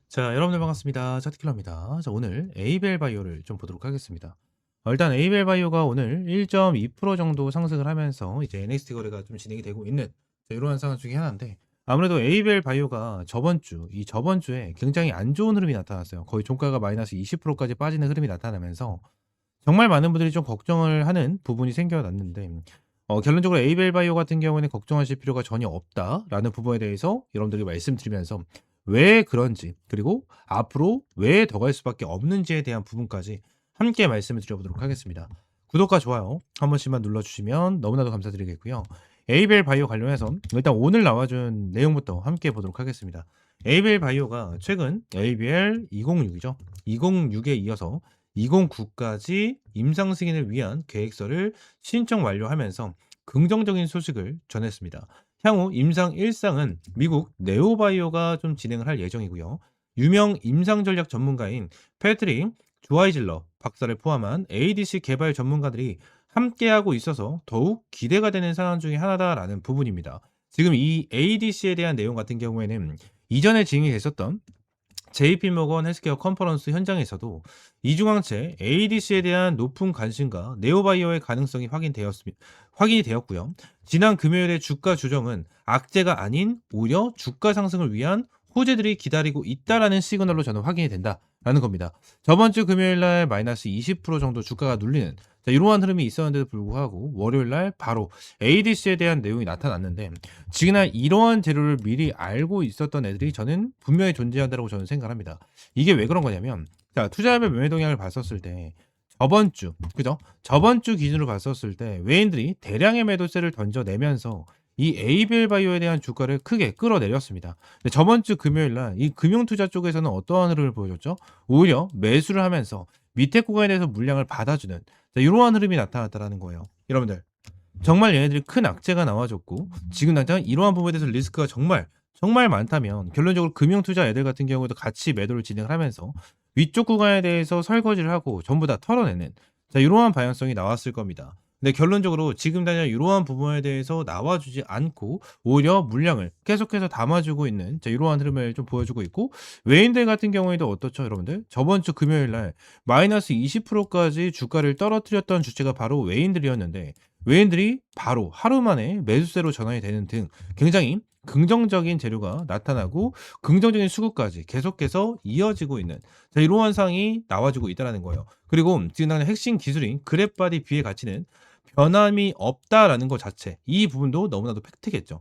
자, 여러분들 반갑습니다. 차트킬러입니다. 자, 오늘 에이벨 바이오를 좀 보도록 하겠습니다. 일단 에이벨 바이오가 오늘 1.2% 정도 상승을 하면서 이제 NXT 거래가 좀 진행이 되고 있는 이러한 상황 중에 하나인데, 아무래도 에이벨 바이오가 저번 주에 굉장히 안 좋은 흐름이 나타났어요. 거의 종가가 마이너스 20%까지 빠지는 흐름이 나타나면서 정말 많은 분들이 좀 걱정을 하는 부분이 생겨났는데, 결론적으로 에이벨 바이오 같은 경우에는 걱정하실 필요가 전혀 없다라는 부분에 대해서 여러분들에게 말씀드리면서 왜 그런지, 그리고 앞으로 왜 더 갈 수밖에 없는지에 대한 부분까지 함께 말씀을 드려보도록 하겠습니다. 구독과 좋아요 한 번씩만 눌러주시면 너무나도 감사드리겠고요. 에이벨 바이오 관련해서 일단 오늘 나와준 내용부터 함께 보도록 하겠습니다. 에이벨 바이오가 최근 ABL 206이죠. 206에 이어서 209까지 임상 승인을 위한 계획서를 신청 완료하면서 긍정적인 소식을 전했습니다. 향후 임상 1상은 미국 네오바이오가 좀 진행을 할 예정이고요. 유명 임상 전략 전문가인 패트릭 주아이질러 박사를 포함한 ADC 개발 전문가들이 함께하고 있어서 더욱 기대가 되는 상황 중에 하나다라는 부분입니다. 지금 이 ADC에 대한 내용 같은 경우에는 이전에 진행이 됐었던 JP모건 헬스케어 컨퍼런스 현장에서도 이중항체 ADC에 대한 높은 관심과 네오바이오의 가능성이 확인이 되었고요. 지난 금요일의 주가 조정은 악재가 아닌 오히려 주가 상승을 위한 호재들이 기다리고 있다라는 시그널로 저는 확인이 된다라는 겁니다. 저번 주 금요일 날 마이너스 20% 정도 주가가 눌리는 이러한 흐름이 있었는데도 불구하고 월요일 날 바로 ADC에 대한 내용이 나타났는데, 지난 이러한 재료를 미리 알고 있었던 애들이 저는 분명히 존재한다고 저는 생각합니다. 이게 왜 그런 거냐면, 자, 투자별 매매 동향을 봤었을 때 저번 주, 그죠? 저번 주 기준으로 봤었을 때 외인들이 대량의 매도세를 던져내면서 이 에이벨 바이오에 대한 주가를 크게 끌어내렸습니다. 근데 저번 주 금요일 날 이 금융투자 쪽에서는 어떠한 흐름을 보여줬죠? 오히려 매수를 하면서 밑에 구간에 대해서 물량을 받아주는 이러한 흐름이 나타났다는 거예요. 여러분들, 정말 얘네들이 큰 악재가 나와줬고 지금 당장 이러한 부분에 대해서 리스크가 정말 많다면 결론적으로 금융투자 애들 같은 경우에도 같이 매도를 진행을 하면서 위쪽 구간에 대해서 설거지를 하고 전부 다 털어내는 이러한 방향성이 나왔을 겁니다. 근데 결론적으로 지금 당장 이러한 부분에 대해서 나와주지 않고 오히려 물량을 계속해서 담아주고 있는 이러한 흐름을 좀 보여주고 있고, 외인들 같은 경우에도 어떻죠, 여러분들? 저번 주 금요일 날 마이너스 20%까지 주가를 떨어뜨렸던 주체가 바로 외인들이었는데, 외인들이 바로 하루 만에 매수세로 전환이 되는 등 굉장히 긍정적인 재료가 나타나고 긍정적인 수급까지 계속해서 이어지고 있는 이러한 상황이 나와주고 있다는 거예요. 그리고 지금 당장 핵심 기술인 그랩바디 B의 가치는 변함이 없다라는 것 자체, 이 부분도 너무나도 팩트겠죠.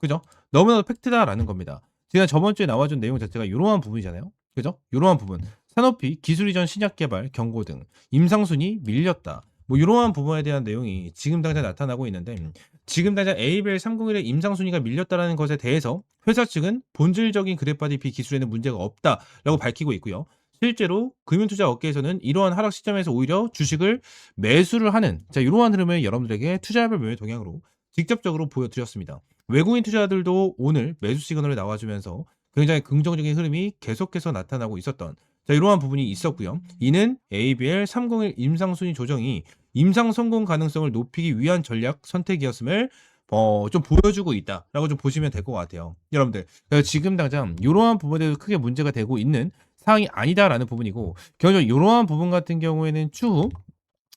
그죠? 너무나도 팩트다라는 겁니다. 지난 저번 주에 나와준 내용 자체가 이러한 부분이잖아요. 그죠? 이러한 부분. 산업비, 기술 이전 신약 개발, 경고 등 임상순위 밀렸다. 뭐 이러한 부분에 대한 내용이 지금 당장 나타나고 있는데, 지금 당장 ABL 301의 임상순위가 밀렸다라는 것에 대해서 회사 측은 본질적인 그래파디 B 기술에는 문제가 없다라고 밝히고 있고요. 실제로 금융투자 업계에서는 이러한 하락 시점에서 오히려 주식을 매수를 하는 이러한 흐름을 여러분들에게 투자별 매매 동향으로 직접적으로 보여드렸습니다. 외국인 투자들도 오늘 매수 시그널을 나와주면서 굉장히 긍정적인 흐름이 계속해서 나타나고 있었던 이러한 부분이 있었고요. 이는 ABL 301 임상순위 조정이 임상 성공 가능성을 높이기 위한 전략 선택이었음을 좀 보여주고 있다라고 좀 보시면 될 것 같아요. 여러분들, 지금 당장 이러한 부분에도 크게 문제가 되고 있는 상황이 아니다라는 부분이고, 결국 이러한 부분 같은 경우에는 추후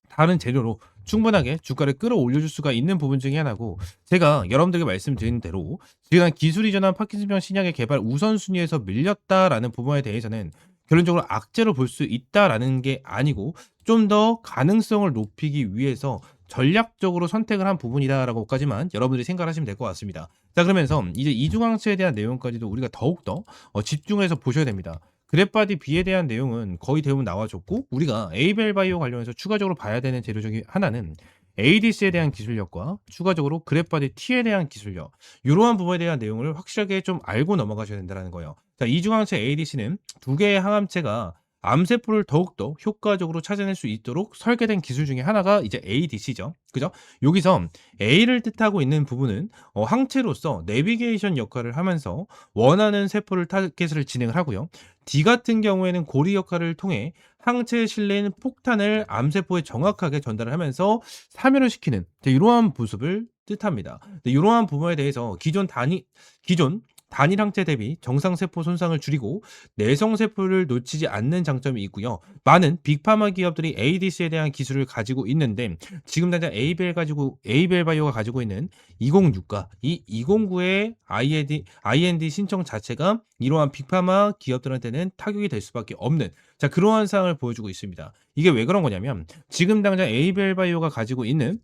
다른 재료로 충분하게 주가를 끌어올려줄 수가 있는 부분 중에 하나고, 제가 여러분들에게 말씀드린 대로 지금 기술 이전한 파킨슨병 신약의 개발 우선순위에서 밀렸다라는 부분에 대해서는 결론적으로 악재로 볼 수 있다라는 게 아니고 좀 더 가능성을 높이기 위해서 전략적으로 선택을 한 부분이다라고까지만 여러분들이 생각을 하시면 될 것 같습니다. 자, 그러면서 이제 이중항체에 대한 내용까지도 우리가 더욱더 집중해서 보셔야 됩니다. 그랩바디 B에 대한 내용은 거의 대부분 나와줬고, 우리가 에이벨 바이오 관련해서 추가적으로 봐야 되는 재료 중에 하나는 ADC에 대한 기술력과 추가적으로 그랩바디 T에 대한 기술력, 이러한 부분에 대한 내용을 확실하게 좀 알고 넘어가셔야 된다는 거예요. 자, 이중항체 ADC는 두 개의 항암체가 암세포를 더욱더 효과적으로 찾아낼 수 있도록 설계된 기술 중에 하나가 이제 ADC죠. 그죠? 여기서 A를 뜻하고 있는 부분은 항체로서 내비게이션 역할을 하면서 원하는 세포를 타겟을 진행을 하고요. D 같은 경우에는 고리 역할을 통해 항체에 실린 폭탄을 암세포에 정확하게 전달을 하면서 사멸을 시키는 이러한 모습을 뜻합니다. 이러한 부분에 대해서 기존 단일 항체 대비 정상세포 손상을 줄이고 내성세포를 놓치지 않는 장점이 있고요. 많은 빅파마 기업들이 ADC에 대한 기술을 가지고 있는데 지금 당장 에이벨 바이오가 가지고 있는 206과 이 209의 IND 신청 자체가 이러한 빅파마 기업들한테는 타격이 될 수밖에 없는 자 그러한 상황을 보여주고 있습니다. 이게 왜 그런 거냐면 지금 당장 에이벨 바이오가 가지고 있는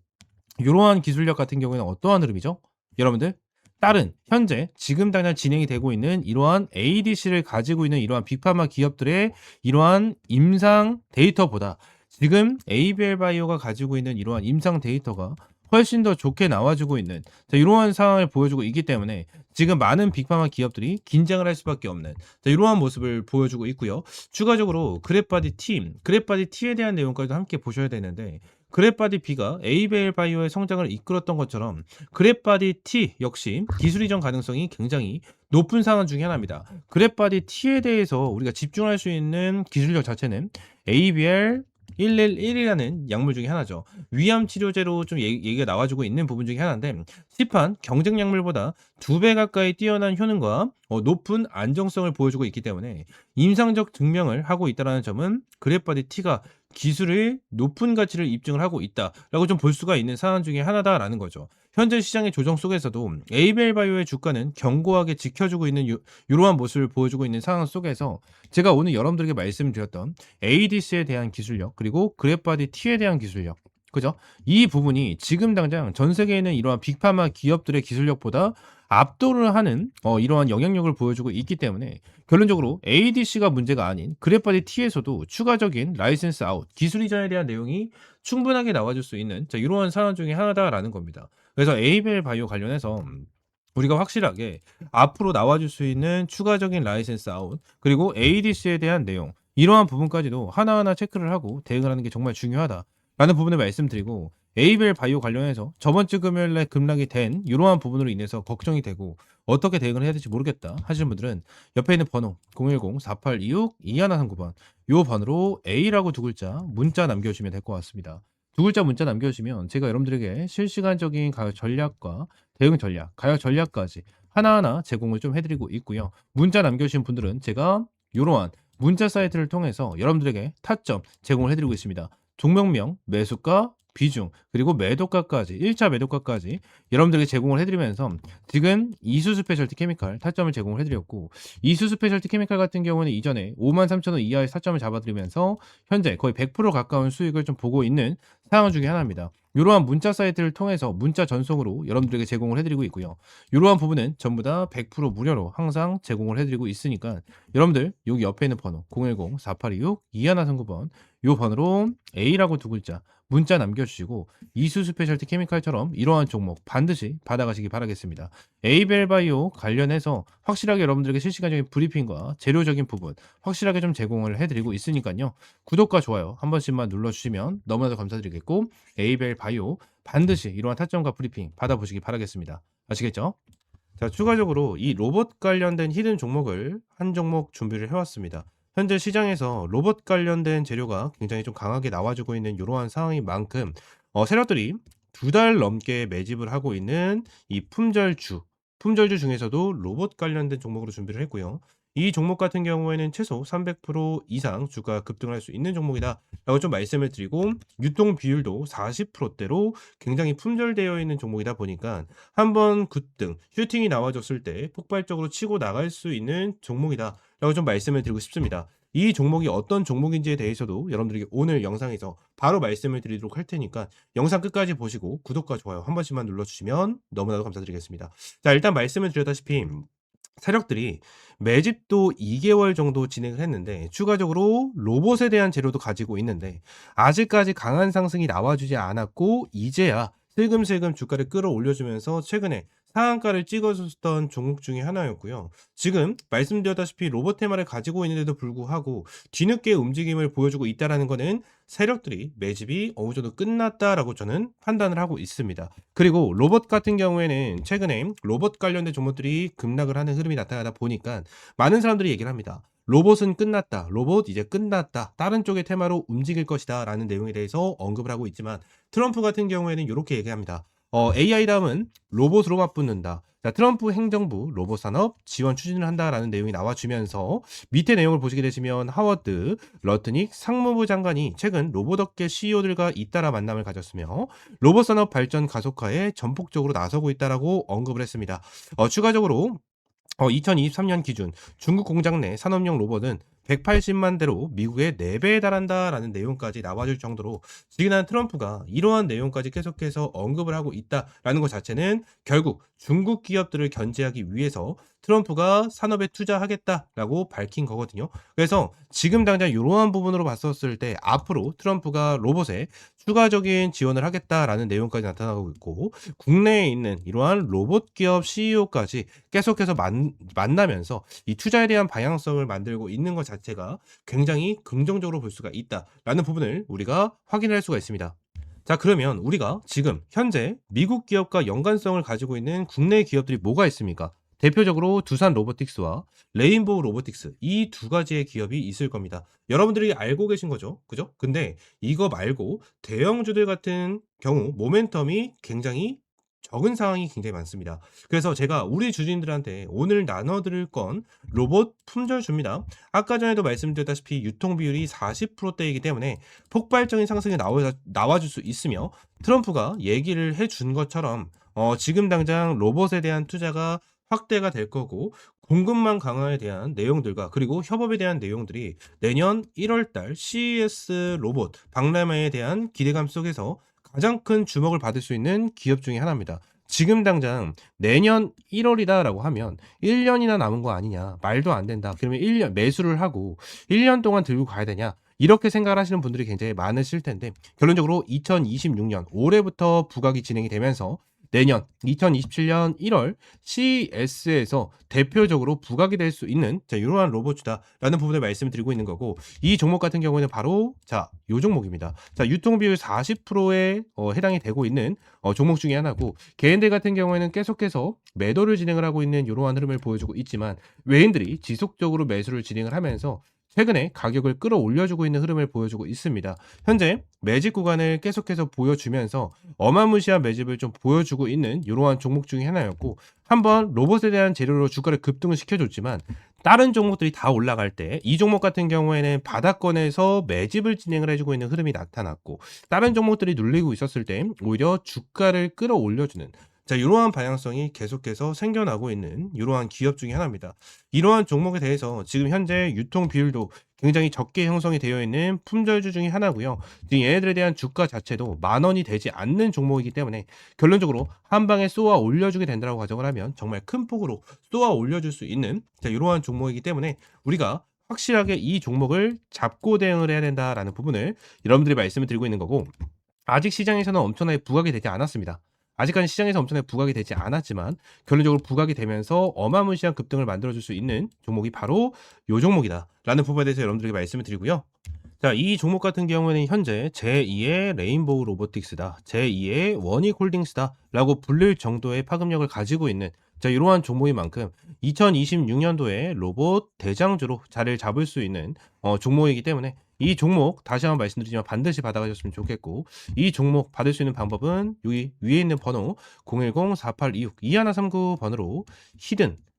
이러한 기술력 같은 경우에는 어떠한 흐름이죠? 여러분들 다른 현재 지금 당장 진행이 되고 있는 이러한 ADC를 가지고 있는 이러한 빅파마 기업들의 이러한 임상 데이터보다 지금 ABL 바이오가 가지고 있는 이러한 임상 데이터가 훨씬 더 좋게 나와주고 있는 자, 이러한 상황을 보여주고 있기 때문에 지금 많은 빅파마 기업들이 긴장을 할 수밖에 없는 자, 이러한 모습을 보여주고 있고요. 추가적으로 그랩바디 T에 대한 내용까지도 함께 보셔야 되는데 그랩바디 B가 에이벨 바이오의 성장을 이끌었던 것처럼 그랩바디 T 역시 기술 이전 가능성이 굉장히 높은 상황 중에 하나입니다. 그랩바디 T에 대해서 우리가 집중할 수 있는 기술력 자체는 ABL 111이라는 약물 중에 하나죠. 위암 치료제로 좀 얘기가 나와주고 있는 부분 중에 하나인데 시판 경쟁 약물보다 2배 가까이 뛰어난 효능과 높은 안정성을 보여주고 있기 때문에 임상적 증명을 하고 있다는 점은 그랩바디 T가 기술의 높은 가치를 입증을 하고 있다라고 좀 볼 수가 있는 상황 중에 하나다라는 거죠. 현재 시장의 조정 속에서도 에이벨 바이오의 주가는 견고하게 지켜주고 있는 이러한 모습을 보여주고 있는 상황 속에서 제가 오늘 여러분들에게 말씀드렸던 ADC에 대한 기술력 그리고 그랩바디 T에 대한 기술력 그죠? 이 부분이 지금 당장 전 세계에 있는 이러한 빅파마 기업들의 기술력보다 압도를 하는 이러한 영향력을 보여주고 있기 때문에 결론적으로 ADC가 문제가 아닌 그래파디 T에서도 추가적인 라이센스 아웃, 기술 이전에 대한 내용이 충분하게 나와줄 수 있는 자, 이러한 상황 중에 하나다라는 겁니다. 그래서 에이벨 바이오 관련해서 우리가 확실하게 앞으로 나와줄 수 있는 추가적인 라이센스 아웃 그리고 ADC에 대한 내용 이러한 부분까지도 하나하나 체크를 하고 대응을 하는 게 정말 중요하다라는 부분을 말씀드리고 에이벨 바이오 관련해서 저번 주 금요일에 급락이 된 이러한 부분으로 인해서 걱정이 되고 어떻게 대응을 해야 될지 모르겠다 하시는 분들은 옆에 있는 번호 010-4826-2139번 요 번호로 A라고 두 글자 문자 남겨주시면 될 것 같습니다. 두 글자 문자 남겨주시면 제가 여러분들에게 실시간적인 가격 전략과 대응 전략, 가격 전략까지 하나하나 제공을 좀 해드리고 있고요. 문자 남겨주신 분들은 제가 이러한 문자 사이트를 통해서 여러분들에게 타점 제공을 해드리고 있습니다. 종목명, 매수가, 비중, 그리고 매도가까지 1차 매도가까지 여러분들에게 제공을 해드리면서 지금 이수 스페셜티 케미칼 타점을 제공을 해드렸고 이수 스페셜티 케미칼 같은 경우는 이전에 53,000원 이하의 타점을 잡아드리면서 현재 거의 100% 가까운 수익을 좀 보고 있는 상황 중에 하나입니다. 이러한 문자 사이트를 통해서 문자 전송으로 여러분들에게 제공을 해드리고 있고요. 이러한 부분은 전부 다 100% 무료로 항상 제공을 해드리고 있으니까 여러분들 여기 옆에 있는 번호 010-4826-2139번 이 번호로 A라고 두 글자 문자 남겨주시고 이수 스페셜티 케미칼처럼 이러한 종목 반드시 받아가시기 바라겠습니다. 에이벨 바이오 관련해서 확실하게 여러분들에게 실시간적인 브리핑과 재료적인 부분 확실하게 좀 제공을 해드리고 있으니까요. 구독과 좋아요 한 번씩만 눌러주시면 너무나도 감사드리겠고 에이벨 바이오 반드시 이러한 타점과 브리핑 받아보시기 바라겠습니다. 아시겠죠? 자, 추가적으로 이 로봇 관련된 히든 종목을 한 종목 준비를 해왔습니다. 현재 시장에서 로봇 관련된 재료가 굉장히 좀 강하게 나와주고 있는 이러한 상황인 만큼 세력들이 2달 넘게 매집을 하고 있는 이 품절주 중에서도 로봇 관련된 종목으로 준비를 했고요. 이 종목 같은 경우에는 최소 300% 이상 주가 급등을 할 수 있는 종목이다 라고 좀 말씀을 드리고 유통 비율도 40%대로 굉장히 품절되어 있는 종목이다 보니까 한번 급등 슈팅이 나와줬을 때 폭발적으로 치고 나갈 수 있는 종목이다 라고 좀 말씀을 드리고 싶습니다. 이 종목이 어떤 종목인지에 대해서도 여러분들에게 오늘 영상에서 바로 말씀을 드리도록 할 테니까 영상 끝까지 보시고 구독과 좋아요 한 번씩만 눌러주시면 너무나도 감사드리겠습니다. 자, 일단 말씀을 드렸다시피 세력들이 매집도 2개월 정도 진행을 했는데 추가적으로 로봇에 대한 재료도 가지고 있는데 아직까지 강한 상승이 나와주지 않았고 이제야 슬금슬금 주가를 끌어올려주면서 최근에 상한가를 찍어줬던 종목 중에 하나였고요. 지금 말씀드렸다시피 로봇 테마를 가지고 있는데도 불구하고 뒤늦게 움직임을 보여주고 있다는 것은 세력들이 매집이 어느 정도 끝났다라고 저는 판단을 하고 있습니다. 그리고 로봇 같은 경우에는 최근에 로봇 관련된 종목들이 급락을 하는 흐름이 나타나다 보니까 많은 사람들이 얘기를 합니다. 로봇은 끝났다. 로봇 이제 끝났다. 다른 쪽의 테마로 움직일 것이다. 라는 내용에 대해서 언급을 하고 있지만 트럼프 같은 경우에는 이렇게 얘기합니다. AI 다음은 로봇으로 맞붙는다. 자, 트럼프 행정부 로봇 산업 지원 추진을 한다라는 내용이 나와주면서 밑에 내용을 보시게 되시면 하워드 러트닉 상무부 장관이 최근 로봇업계 CEO들과 잇따라 만남을 가졌으며 로봇 산업 발전 가속화에 전폭적으로 나서고 있다라고 언급을 했습니다. 추가적으로 2023년 기준 중국 공장 내 산업용 로봇은 180만 대로 미국의 4배에 달한다라는 내용까지 나와줄 정도로 지난 트럼프가 이러한 내용까지 계속해서 언급을 하고 있다라는 것 자체는 결국 중국 기업들을 견제하기 위해서 트럼프가 산업에 투자하겠다라고 밝힌 거거든요. 그래서 지금 당장 이러한 부분으로 봤었을 때 앞으로 트럼프가 로봇에 추가적인 지원을 하겠다라는 내용까지 나타나고 있고 국내에 있는 이러한 로봇 기업 CEO까지 계속해서 만나면서 이 투자에 대한 방향성을 만들고 있는 것 자체가 굉장히 긍정적으로 볼 수가 있다라는 부분을 우리가 확인할 수가 있습니다. 자, 그러면 우리가 지금 현재 미국 기업과 연관성을 가지고 있는 국내 기업들이 뭐가 있습니까? 대표적으로 두산 로보틱스와 레인보우 로보틱스 이 두 가지의 기업이 있을 겁니다. 여러분들이 알고 계신 거죠. 그죠? 근데 이거 말고 대형주들 같은 경우 모멘텀이 굉장히 적은 상황이 굉장히 많습니다. 그래서 제가 우리 주주님들한테 오늘 나눠드릴 건 로봇 품절주입니다. 아까 전에도 말씀드렸다시피 유통 비율이 40%대이기 때문에 폭발적인 상승이 나와줄 수 있으며 트럼프가 얘기를 해준 것처럼 지금 당장 로봇에 대한 투자가 확대가 될 거고 공급망 강화에 대한 내용들과 그리고 협업에 대한 내용들이 내년 1월달 CES 로봇 박람회에 대한 기대감 속에서 가장 큰 주목을 받을 수 있는 기업 중에 하나입니다. 지금 당장 내년 1월이다라고 하면 1년이나 남은 거 아니냐. 말도 안 된다. 그러면 1년 매수를 하고 1년 동안 들고 가야 되냐. 이렇게 생각을 하시는 분들이 굉장히 많으실 텐데 결론적으로 2026년 올해부터 부각이 진행이 되면서 내년 2027년 1월 CES에서 대표적으로 부각이 될 수 있는 이러한 로봇이다라는 부분을 말씀드리고 있는 거고 이 종목 같은 경우에는 바로 이 종목입니다. 유통 비율 40%에 해당이 되고 있는 종목 중에 하나고 개인들 같은 경우에는 계속해서 매도를 진행을 하고 있는 이러한 흐름을 보여주고 있지만 외인들이 지속적으로 매수를 진행을 하면서 최근에 가격을 끌어올려주고 있는 흐름을 보여주고 있습니다. 현재 매집 구간을 계속해서 보여주면서 어마무시한 매집을 좀 보여주고 있는 이러한 종목 중에 하나였고 한번 로봇에 대한 재료로 주가를 급등을 시켜줬지만 다른 종목들이 다 올라갈 때 이 종목 같은 경우에는 바닥권에서 매집을 진행을 해주고 있는 흐름이 나타났고 다른 종목들이 눌리고 있었을 때 오히려 주가를 끌어올려주는 이러한 방향성이 계속해서 생겨나고 있는 이러한 기업 중에 하나입니다. 이러한 종목에 대해서 지금 현재 유통 비율도 굉장히 적게 형성이 되어 있는 품절주 중에 하나고요. 지금 얘네들에 대한 주가 자체도 10,000원이 되지 않는 종목이기 때문에 결론적으로 한 방에 쏘아 올려주게 된다고 가정을 하면 정말 큰 폭으로 쏘아 올려줄 수 있는 이러한 종목이기 때문에 우리가 확실하게 이 종목을 잡고 대응을 해야 된다라는 부분을 여러분들이 말씀을 드리고 있는 거고 아직 시장에서는 엄청나게 부각이 되지 않았습니다. 아직까지 시장에서 엄청나게 부각이 되지 않았지만 결론적으로 부각이 되면서 어마무시한 급등을 만들어줄 수 있는 종목이 바로 요 종목이다라는 부분에 대해서 여러분들에게 말씀을 드리고요. 이 종목 같은 경우에는 현재 제2의 레인보우 로보틱스다, 제2의 원익홀딩스다라고 불릴 정도의 파급력을 가지고 있는 이러한 종목인 만큼 2026년도에 로봇 대장주로 자리를 잡을 수 있는 종목이기 때문에 이 종목 다시 한번 말씀드리지만 반드시 받아가셨으면 좋겠고 이 종목 받을 수 있는 방법은 여기 위에 있는 번호 010-4826-2139 번호로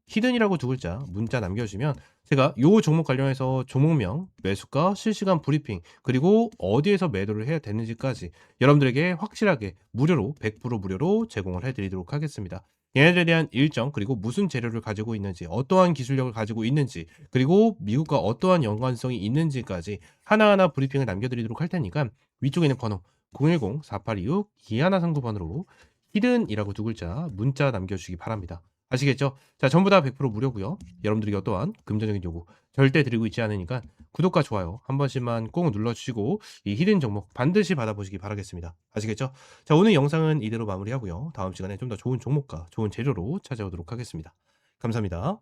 히든이라고 두 글자 문자 남겨주시면 제가 요 종목 관련해서 종목명, 매수가, 실시간 브리핑 그리고 어디에서 매도를 해야 되는지까지 여러분들에게 확실하게 무료로 100% 무료로 제공을 해드리도록 하겠습니다. 얘네들에 대한 일정 그리고 무슨 재료를 가지고 있는지 어떠한 기술력을 가지고 있는지 그리고 미국과 어떠한 연관성이 있는지까지 하나하나 브리핑을 남겨드리도록 할 테니까 위쪽에 있는 번호 010-4826-2139 번호로 히든이라고 두 글자 문자 남겨주시기 바랍니다. 아시겠죠? 전부 다 100% 무료고요. 여러분들이 어떠한 금전적인 요구 절대 드리고 있지 않으니까 구독과 좋아요 한 번씩만 꼭 눌러주시고 이 히든 종목 반드시 받아보시기 바라겠습니다. 아시겠죠? 오늘 영상은 이대로 마무리하고요. 다음 시간에 좀 더 좋은 종목과 좋은 재료로 찾아오도록 하겠습니다. 감사합니다.